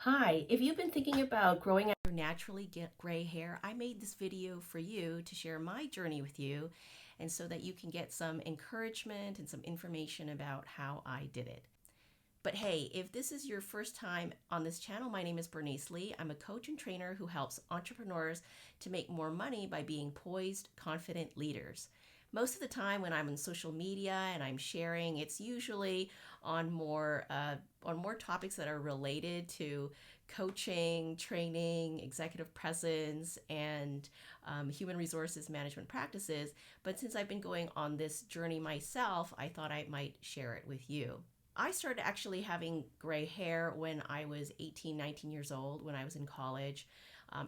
Hi, if you've been thinking about growing out your naturally gray hair, I made this video for you to share my journey with you and so that you can get some encouragement and some information about how I did it. But hey, if this is your first time on this channel, my name is Bernice Lee. I'm a coach and trainer who helps entrepreneurs to make more money by being poised, confident leaders. Most of the time when I'm on social media and I'm sharing, it's usually on more topics that are related to coaching, training, executive presence, and human resources management practices. But since I've been going on this journey myself, I thought I might share it with you. I started actually having gray hair when I was 18, 19 years old, when I was in college.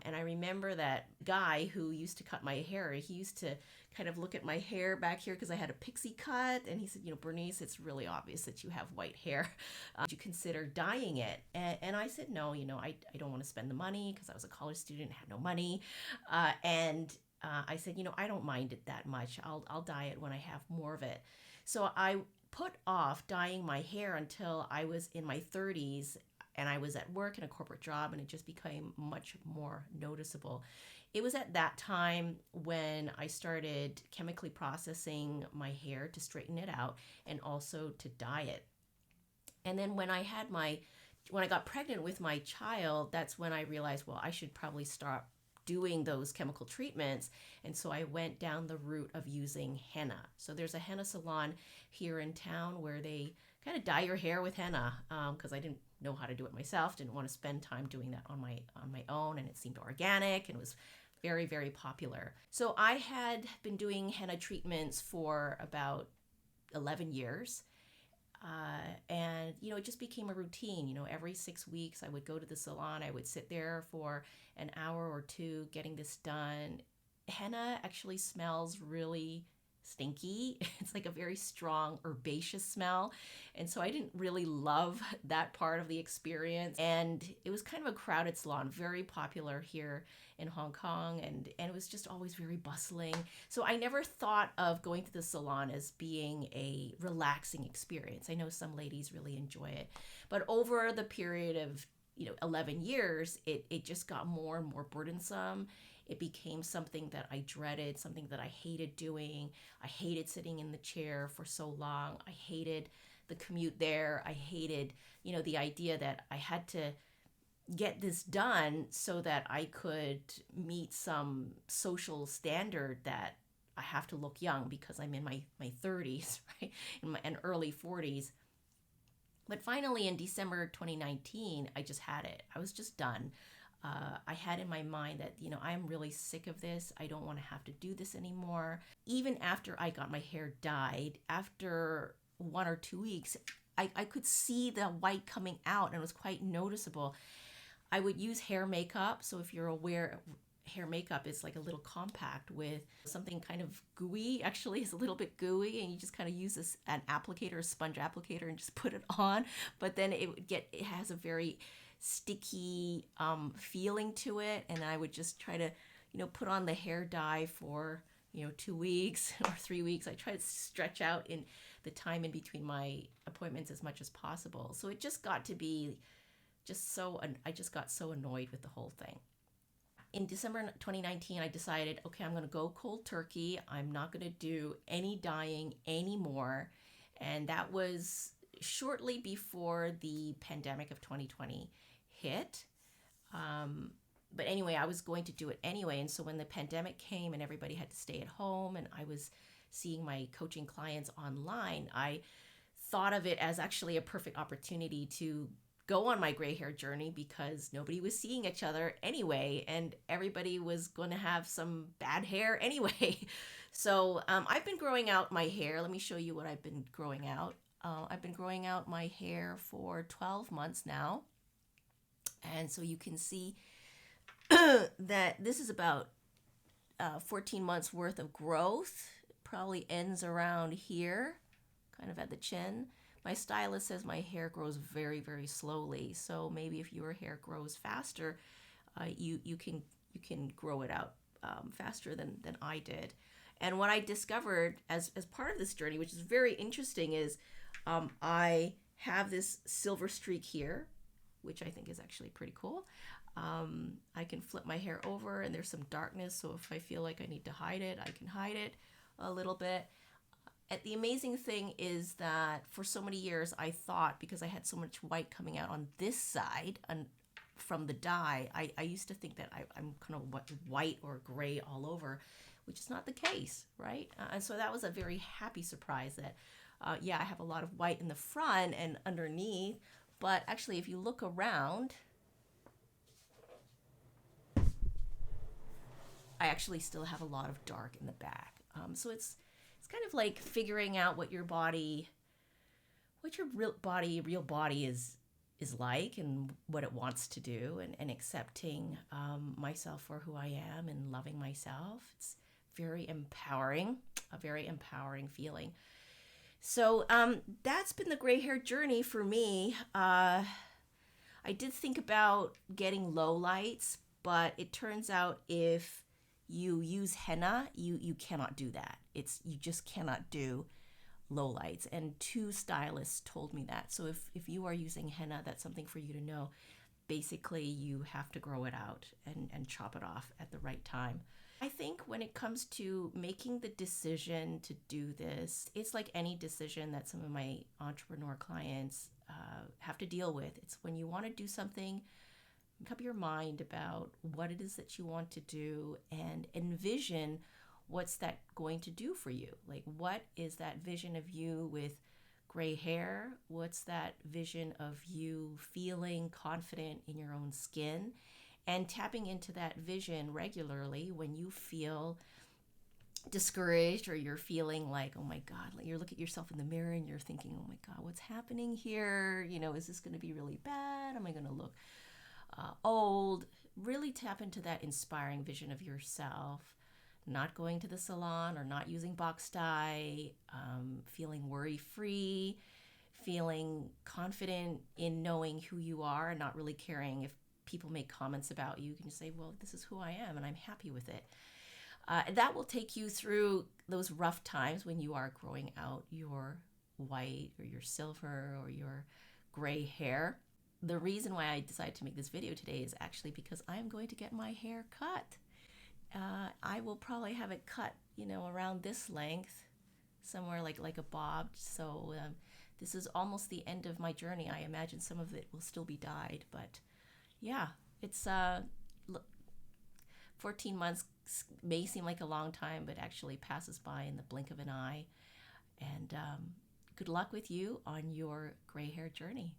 And I remember that guy who used to cut my hair, he used to kind of look at my hair back here because I had a pixie cut. And he said, Bernice, it's really obvious that you have white hair. Would you consider dyeing it? And I said, no, I don't want to spend the money because I was a college student, had no money. I said, I don't mind it that much. I'll dye it when I have more of it. So I put off dyeing my hair until I was in my 30s and I was at work in a corporate job, and it just became much more noticeable. It was at that time when I started chemically processing my hair to straighten it out and also to dye it. And then when I got pregnant with my child, that's when I realized, well, I should probably start doing those chemical treatments. And so I went down the route of using henna. So there's a henna salon here in town where they kind of dye your hair with henna, because I didn't know how to do it myself, didn't want to spend time doing that on my own, and it seemed organic and was very, very popular. So I had been doing henna treatments for about 11 years. And it just became a routine. Every 6 weeks I would go to the salon. I would sit there for an hour or two getting this done. Henna actually smells really stinky. It's like a very strong herbaceous smell. And so I didn't really love that part of the experience. And it was kind of a crowded salon, very popular here in Hong Kong. And it was just always very bustling. So I never thought of going to the salon as being a relaxing experience. I know some ladies really enjoy it. But over the period of 11 years, it just got more and more burdensome. It became something that I dreaded, something that I hated doing. I hated sitting in the chair for so long. I hated the commute there. I hated, the idea that I had to get this done so that I could meet some social standard that I have to look young because I'm in my 30s, right? And early 40s. But finally, in December 2019, I just had it. I was just done. I had in my mind that, I'm really sick of this. I don't want to have to do this anymore. Even after I got my hair dyed, after 1 or 2 weeks, I could see the white coming out, and it was quite noticeable. I would use hair makeup. So if you're aware, hair makeup is like a little compact with something kind of gooey. Actually, it's a little bit gooey, and you just kind of use an applicator, a sponge applicator, and just put it on. But then it has a very sticky feeling to it, and I would just try to put on the hair dye for 2 weeks or 3 weeks. I try to stretch out in the time in between my appointments as much as possible. So it just got to be I just got so annoyed with the whole thing. In December 2019, I decided, okay, I'm going to go cold turkey. I'm not going to do any dyeing anymore. And that was shortly before the pandemic of 2020 hit. But anyway, I was going to do it anyway. And so when the pandemic came and everybody had to stay at home and I was seeing my coaching clients online, I thought of it as actually a perfect opportunity to go on my gray hair journey because nobody was seeing each other anyway, and everybody was going to have some bad hair anyway. So I've been growing out my hair. Let me show you what I've been growing out. I've been growing out my hair for 12 months now. And so you can see that this is about 14 months worth of growth. It probably ends around here, kind of at the chin. My stylist says my hair grows very, very slowly. So maybe if your hair grows faster, you can grow it out faster than I did. And what I discovered as part of this journey, which is very interesting, is I have this silver streak here which I think is actually pretty cool. I can flip my hair over and there's some darkness, so if I feel like I need to hide it, I can hide it a little bit. And the amazing thing is that for so many years I thought, because I had so much white coming out on this side and from the dye, I used to think that I'm kind of white or gray all over, which is not the case, right? And so that was a very happy surprise that, yeah, I have a lot of white in the front and underneath, but actually if you look around, I actually still have a lot of dark in the back. So it's kind of like figuring out what your real body is like and what it wants to do, and accepting myself for who I am and loving myself. It's very empowering, a very empowering feeling. So that's been the gray hair journey for me. I did think about getting low lights, but it turns out if you use henna, you cannot do that. You just cannot do low lights, and 2 stylists told me that. So if you are using henna, that's something for you to know. Basically, you have to grow it out and chop it off at the right time. I think when it comes to making the decision to do this, it's like any decision that some of my entrepreneur clients have to deal with. It's when you want to do something, make up your mind about what it is that you want to do and envision what's that going to do for you. Like, what is that vision of you with gray hair? What's that vision of you feeling confident in your own skin? And tapping into that vision regularly when you feel discouraged or you're feeling like, oh my God, like you look at yourself in the mirror and you're thinking, oh my God, what's happening here? You know, is this going to be really bad? Am I going to look old? Really tap into that inspiring vision of yourself, not going to the salon or not using box dye, feeling worry-free, feeling confident in knowing who you are and not really caring if people make comments about you. You can just say, well, this is who I am and I'm happy with it. That will take you through those rough times when you are growing out your white or your silver or your gray hair. The reason why I decided to make this video today is actually because I'm going to get my hair cut. I will probably have it cut, around this length, somewhere like a bob. So this is almost the end of my journey. I imagine some of it will still be dyed, but yeah, it's 14 months may seem like a long time, but actually passes by in the blink of an eye. And good luck with you on your gray hair journey.